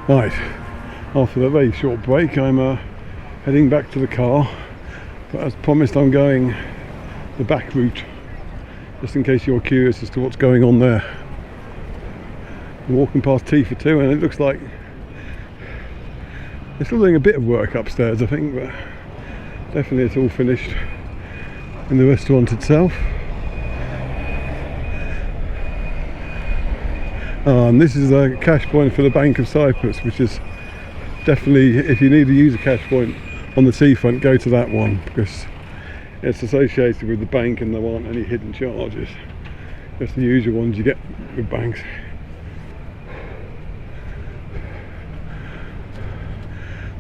Right, after that very short break, I'm heading back to the car, but as promised I'm going the back route, just in case you're curious as to what's going on there. I'm walking past T42 and it looks like they're still doing a bit of work upstairs, I think, but definitely it's all finished in the restaurant itself. And this is a cash point for the Bank of Cyprus, which is definitely, if you need to use a cash point on the seafront, go to that one, because it's associated with the bank and there aren't any hidden charges. Just the usual ones you get with banks.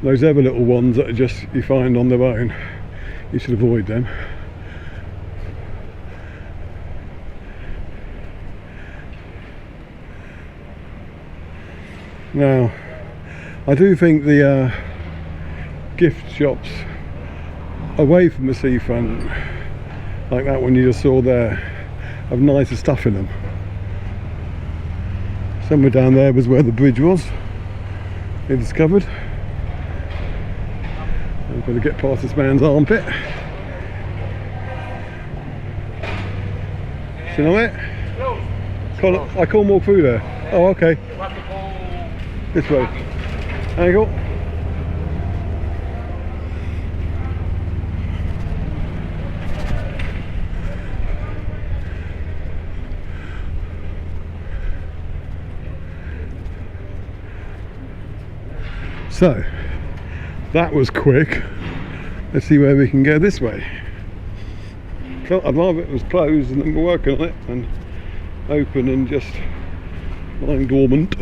Those other little ones that are just you find on their own, you should avoid them. Now, I do think the gift shops away from the seafront, like that one you just saw there, have nicer stuff in them. Somewhere down there was where the bridge was, they discovered. I've got to get past this man's armpit. You know it? I can't walk through there. Oh, okay. This way. There you go. So, that was quick. Let's see where we can go this way. I'd rather it was closed and then we're working on it and open and just lying dormant.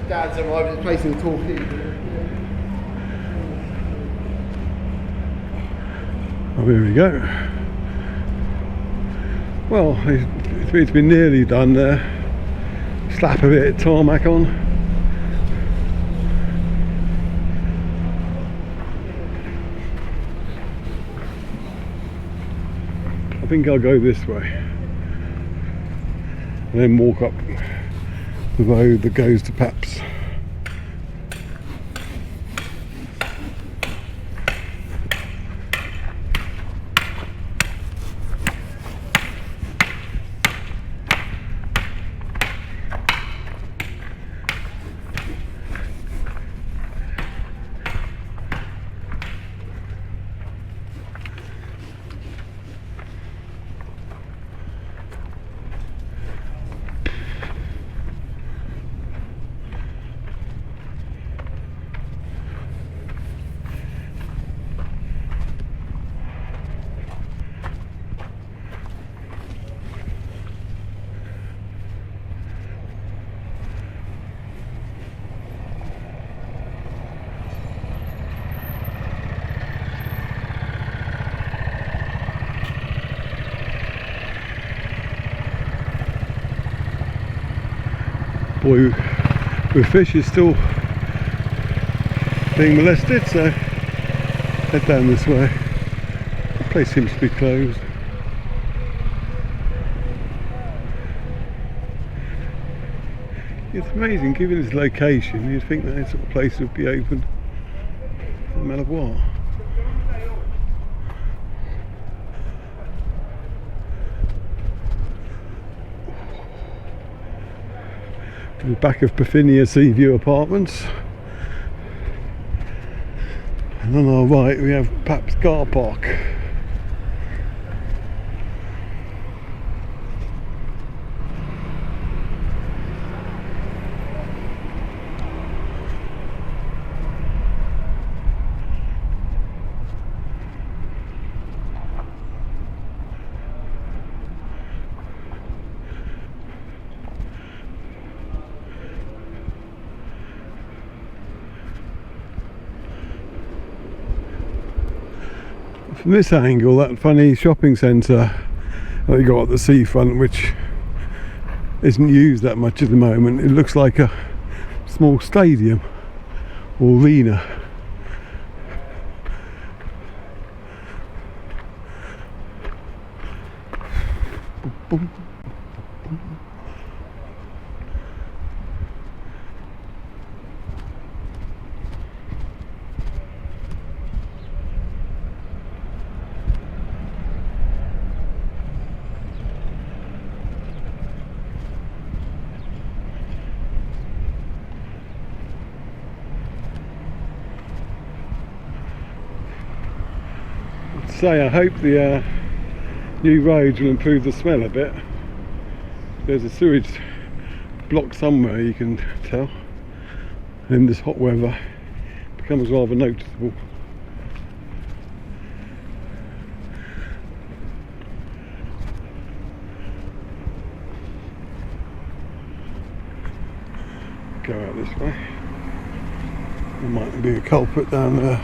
Dad's arrived at the place in Torquay. Oh, here we go. Well, it's been nearly done there. Slap a bit of tarmac on. I think I'll go this way and then walk up the road that goes to Paphos. Boy with fish is still being molested, so head down this way. The place seems to be closed. It's amazing, given its location, you'd think that sort of place would be open no matter what. To the back of Panagia Seaview Apartments, and on our right we have Paphos Car Park. From this angle, that funny shopping centre that we got at the seafront, which isn't used that much at the moment, it looks like a small stadium or arena. Boom. I hope the new roads will improve the smell a bit. There's a sewage block somewhere, you can tell, and in this hot weather it becomes rather noticeable. Go out this way. There might be a culprit down there.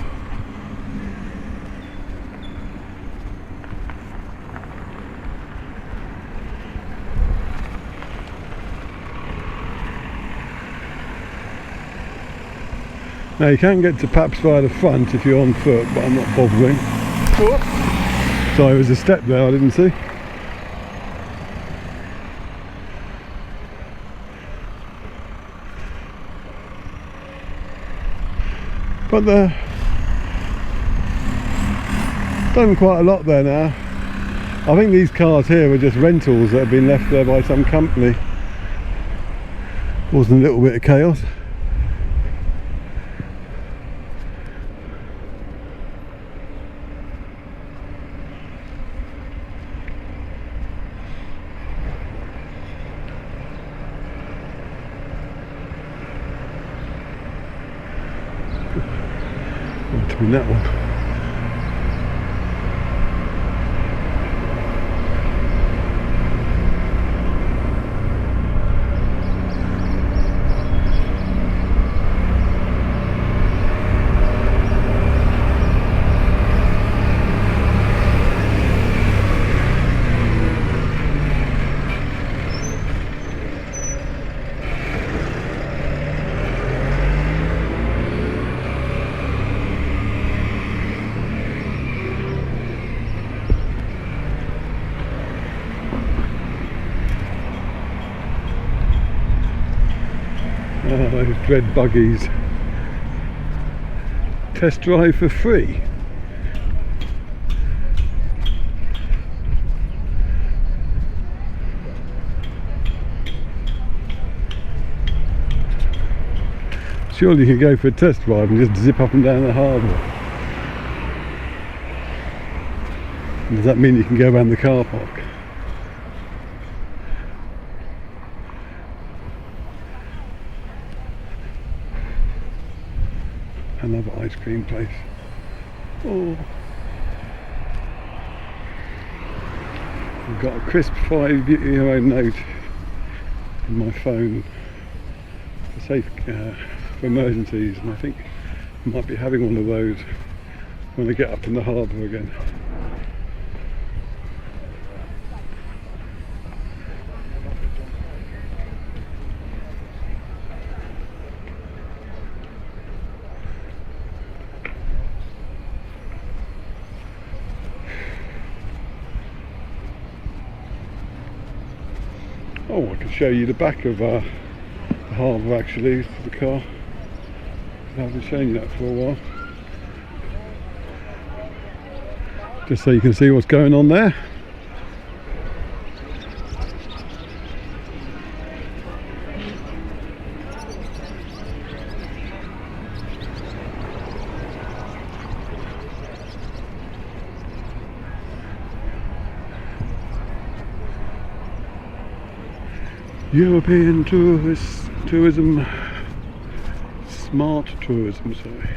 Now you can get to Paphos via the front if you're on foot, but I'm not bothering. Oh. Sorry, there was a step there I didn't see. But they're done quite a lot there now. I think these cars here were just rentals that have been left there by some company. Causing a little bit of chaos. Between that one. Those dread buggies. Test drive for free. Surely you could go for a test drive and just zip up and down the harbour. Does that mean you can go around the car park? Another ice cream place. Oh, I've got a crisp 5-euro note in my phone for safe for emergencies, and I think I might be having one of those when I get up in the harbour again. Oh, I can show you the back of the harbour actually, the car. I haven't shown you that for a while. Just so you can see what's going on there. European tourism, smart tourism, sorry.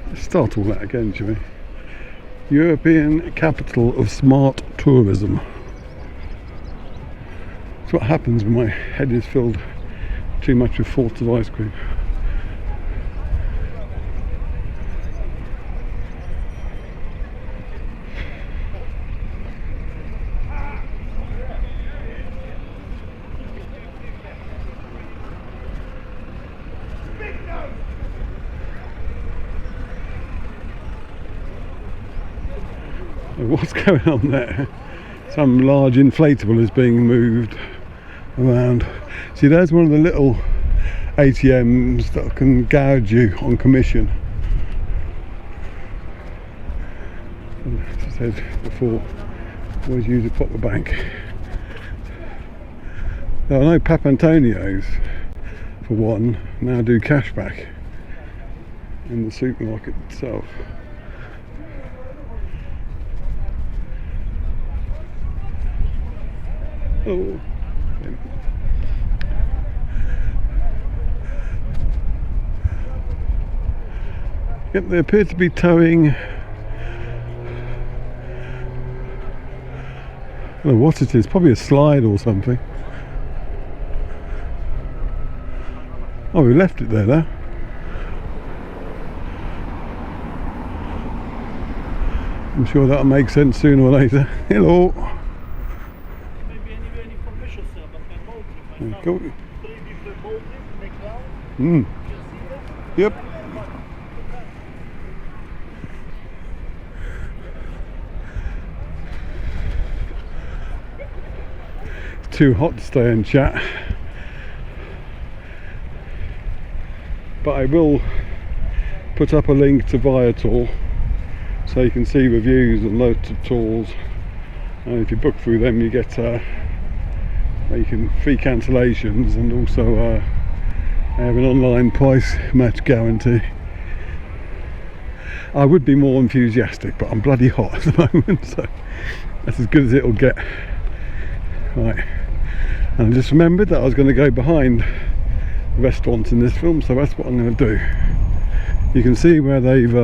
Let's start all that again, shall we? European capital of smart tourism. That's what happens when my head is filled too much with thoughts of ice cream. What's going on there? Some large inflatable is being moved around. See, there's one of the little ATMs that can gouge you on commission. And as I said before, always use a proper bank. Now, I know Papantonios, for one, now do cashback in the supermarket itself. Oh. Yep, they appear to be towing. I don't know what it is, probably a slide or something. Oh, we left it there now. I'm sure that'll make sense sooner or later. Hello. Cool. Yep. It's too hot to stay and chat, but I will put up a link to Viator so you can see reviews and loads of tours, and if you book through them you get free cancellations, and also have an online price match guarantee. I would be more enthusiastic, but I'm bloody hot at the moment, so that's as good as it'll get. Right, and I just remembered that I was going to go behind restaurants in this film, so that's what I'm going to do. You can see where they've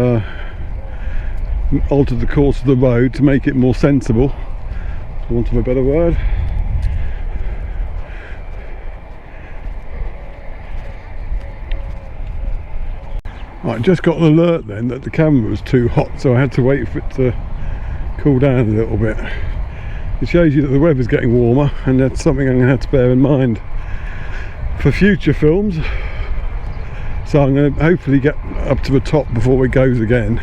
altered the course of the road to make it more sensible, for want of a better word. Right, just got an alert then that the camera was too hot, so I had to wait for it to cool down a little bit. It shows you that the weather's getting warmer, and that's something I'm going to have to bear in mind for future films. So I'm going to hopefully get up to the top before it goes again.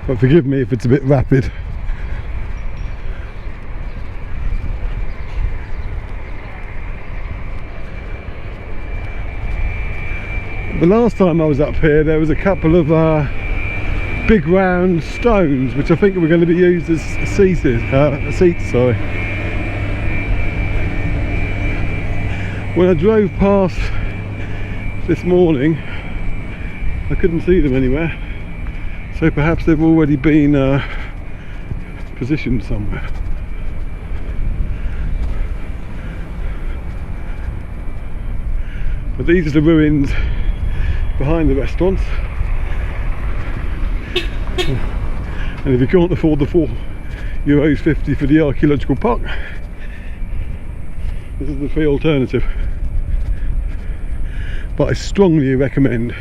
But forgive me if it's a bit rapid. The last time I was up here there was a couple of big round stones which I think were going to be used as seats. Sorry. When I drove past this morning I couldn't see them anywhere, so perhaps they've already been positioned somewhere. But these are the ruins behind the restaurants, and if you can't afford the €4.50 for the archaeological park, this is the free alternative. But I strongly recommend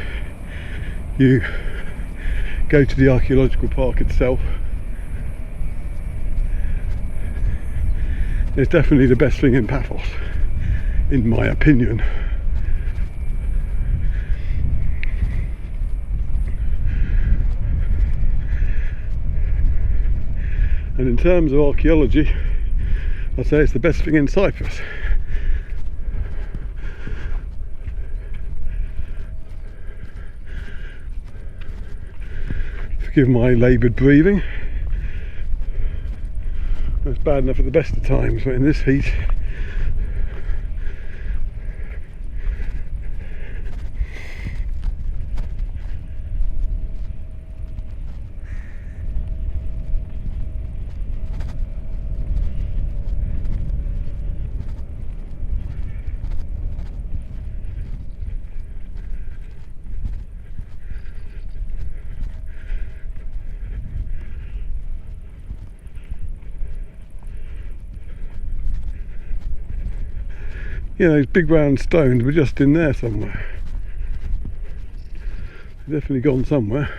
you go to the archaeological park itself. It's definitely the best thing in Paphos, in my opinion. And in terms of archaeology, I'd say it's the best thing in Cyprus. Forgive my laboured breathing. It's bad enough at the best of times, but in this heat yeah, those big round stones were just in there somewhere. They've definitely gone somewhere.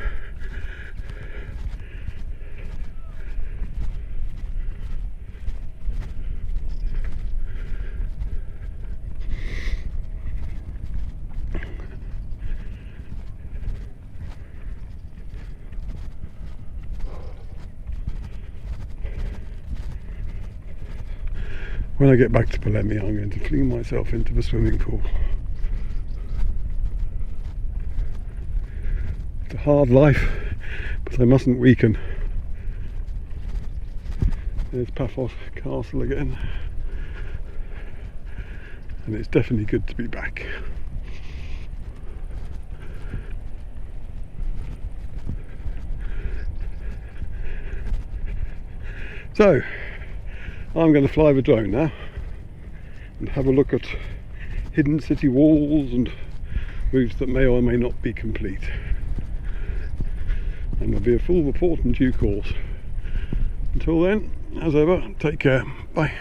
when I get back to Polemi, I'm going to fling myself into the swimming pool. It's a hard life, but I mustn't weaken. There's Paphos Castle again, and it's definitely good to be back. So, I'm going to fly the drone now and have a look at hidden city walls and routes that may or may not be complete. And there'll be a full report in due course. Until then, as ever, take care. Bye.